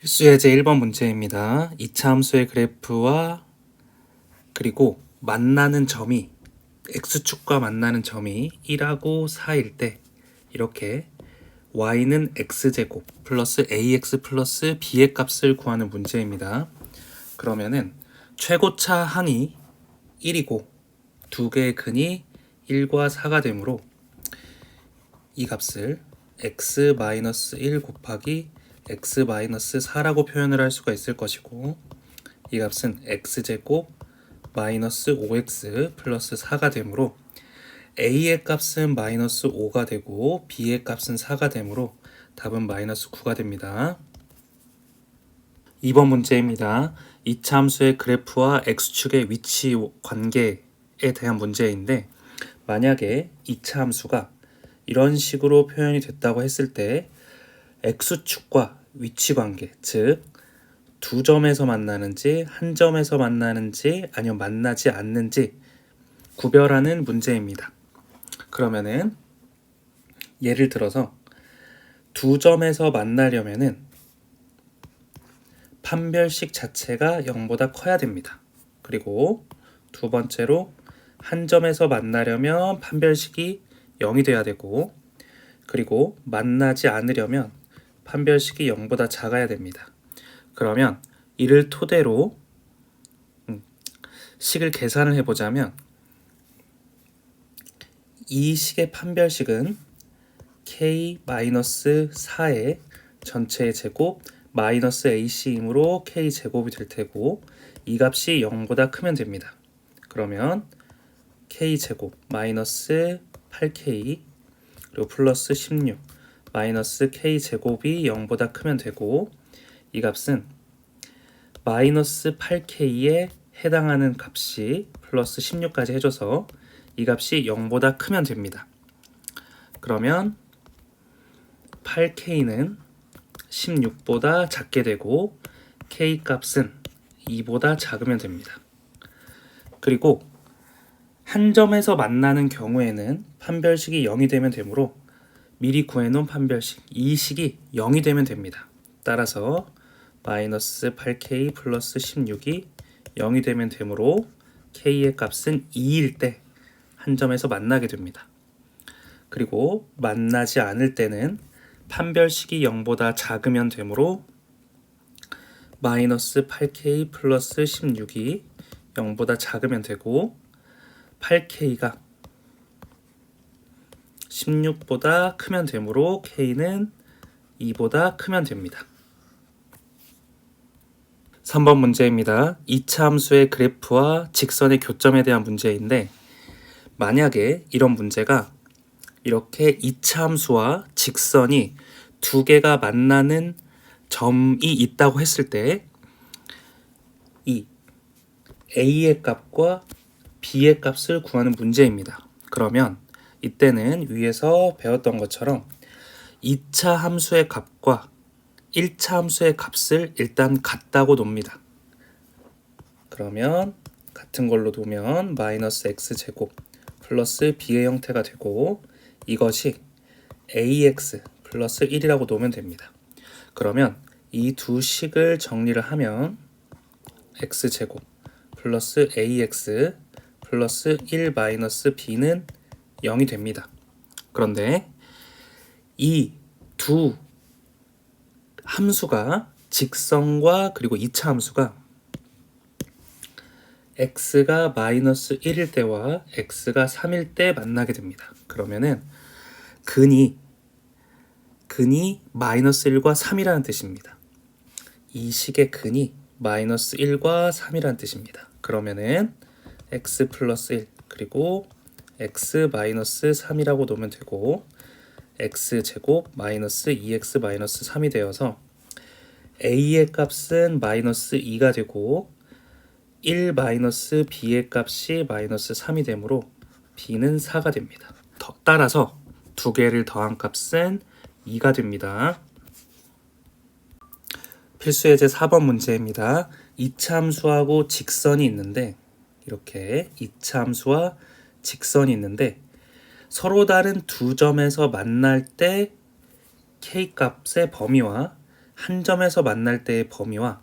필수 예제 1번 문제입니다. 2차 함수의 그래프와 그리고 만나는 점이 x축과 만나는 점이 1하고 4일 때 이렇게 y는 x제곱 플러스 ax 플러스 b의 값을 구하는 문제입니다. 그러면은 최고차 항이 1이고 두 개의 근이 1과 4가 되므로 이 값을 x-1 곱하기 x-4라고 표현을 할 수가 있을 것이고, 이 값은 x제곱 마이너스 5x 플러스 4가 되므로 a의 값은 마이너스 5가 되고 b의 값은 4가 되므로 답은 마이너스 9가 됩니다. 2번 문제입니다. 2차 함수의 그래프와 x축의 위치 관계에 대한 문제인데, 만약에 2차 함수가 이런 식으로 표현이 됐다고 했을 때 x축과 위치 관계, 즉 두 점에서 만나는지 한 점에서 만나는지 아니면 만나지 않는지 구별하는 문제입니다. 그러면은 예를 들어서 두 점에서 만나려면은 판별식 자체가 0보다 커야 됩니다. 그리고 두 번째로 한 점에서 만나려면 판별식이 0이 돼야 되고, 그리고 만나지 않으려면 판별식이 0보다 작아야 됩니다. 그러면 이를 토대로 식을 계산을 해보자면 이 식의 판별식은 k-4의 전체의 제곱 마이너스 ac이므로 k제곱이 될 테고, 이 값이 0보다 크면 됩니다. 그러면 k제곱 마이너스 8k 그리고 플러스 16 마이너스 k제곱이 0보다 크면 되고, 이 값은 마이너스 8k에 해당하는 값이 플러스 16까지 해줘서 이 값이 0보다 크면 됩니다. 그러면 8k는 16보다 작게 되고 k 값은 2보다 작으면 됩니다. 그리고 한 점에서 만나는 경우에는 판별식이 0이 되면 되므로 미리 구해놓은 판별식, 이 식이 0이 되면 됩니다. 따라서 마이너스 8k 플러스 16이 0이 되면 되므로 k의 값은 2일 때 한 점에서 만나게 됩니다. 그리고 만나지 않을 때는 판별식이 0보다 작으면 되므로 마이너스 8k 플러스 16이 0보다 작으면 되고, 8k가 16보다 크면 되므로 k는 2보다 크면 됩니다. 3번 문제입니다. 2차 함수의 그래프와 직선의 교점에 대한 문제인데, 만약에 이런 문제가 이렇게 2차 함수와 직선이 두 개가 만나는 점이 있다고 했을 때 이 a의 값과 b의 값을 구하는 문제입니다. 그러면 이때는 위에서 배웠던 것처럼 2차 함수의 값과 1차 함수의 값을 일단 같다고 놉니다. 그러면 같은 걸로 두면 마이너스 x제곱 플러스 b의 형태가 되고, 이것이 ax 플러스 1이라고 놓으면 됩니다. 그러면 이 두 식을 정리를 하면 x제곱 플러스 ax 플러스 1 마이너스 b는 0이 됩니다. 그런데 이 두 함수가 직선과 그리고 2차 함수가 x가 마이너스 1일 때와 x가 3일 때 만나게 됩니다. 그러면은 근이 마이너스 1과 3이라는 뜻입니다. 이 식의 근이 마이너스 1과 3이라는 뜻입니다. 그러면은 x 플러스 1 그리고 x 마이너스 3이라고 놓으면 되고, x 제곱 마이너스 2x 마이너스 3이 되어서 a의 값은 마이너스 2가 되고 1 마이너스 b의 값이 마이너스 3이 되므로 b는 4가 됩니다. 따라서 두 개를 더한 값은 2가 됩니다. 필수 예제 4번 문제입니다. 2차 함수하고 직선이 있는데, 이렇게 2차 함수와 직선이 있는데 서로 다른 두 점에서 만날 때 k 값의 범위와 한 점에서 만날 때의 범위와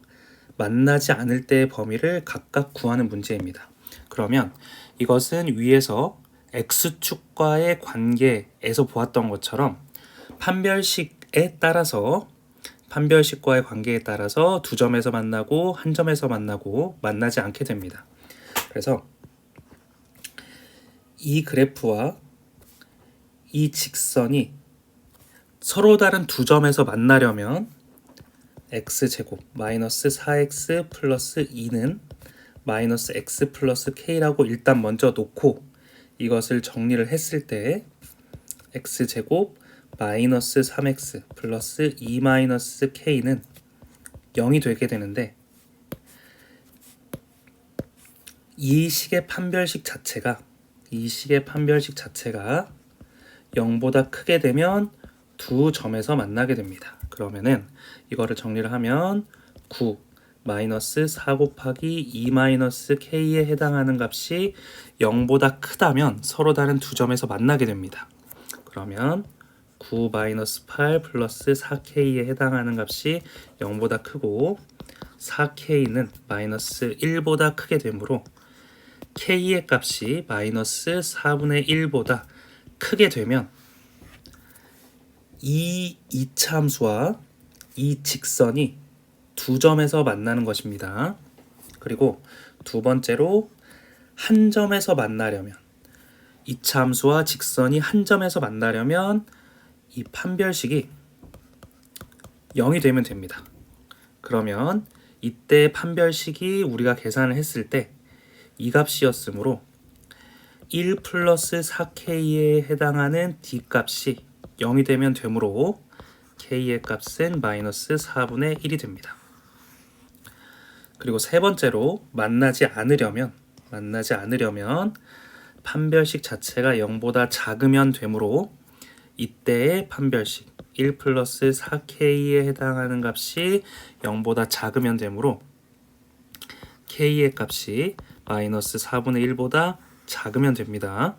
만나지 않을 때의 범위를 각각 구하는 문제입니다. 그러면 이것은 위에서 x축과의 관계에서 보았던 것처럼 판별식과의 관계에 따라서 두 점에서 만나고 한 점에서 만나고 만나지 않게 됩니다. 그래서 이 그래프와 이 직선이 서로 다른 두 점에서 만나려면 x제곱 마이너스 4x 플러스 2는 마이너스 x 플러스 k라고 일단 먼저 놓고 이것을 정리를 했을 때 x제곱 마이너스 3x 플러스 2 마이너스 k는 0이 되게 되는데, 이 식의 판별식 자체가 0보다 크게 되면 두 점에서 만나게 됩니다. 그러면은 이거를 정리를 하면 9 마이너스 4 곱하기 2 마이너스 k에 해당하는 값이 0보다 크다면 서로 다른 두 점에서 만나게 됩니다. 그러면 9 마이너스 8 플러스 4k에 해당하는 값이 0보다 크고 4k는 마이너스 1보다 크게 되므로 k의 값이 마이너스 4분의 1보다 크게 되면 이 이차함수와 이 직선이 두 점에서 만나는 것입니다. 그리고 두 번째로 한 점에서 만나려면, 이차함수와 직선이 한 점에서 만나려면 이 판별식이 0이 되면 됩니다. 그러면 이때 판별식이 우리가 계산을 했을 때 이 값이었으므로 1 플러스 4k에 해당하는 d값이 0이 되면 되므로 k의 값은 마이너스 4분의 1이 됩니다. 그리고 세 번째로 만나지 않으려면 판별식 자체가 0보다 작으면 되므로 이때의 판별식 1 플러스 4k에 해당하는 값이 0보다 작으면 되므로 k의 값이 마이너스 4분의 1보다 작으면 됩니다.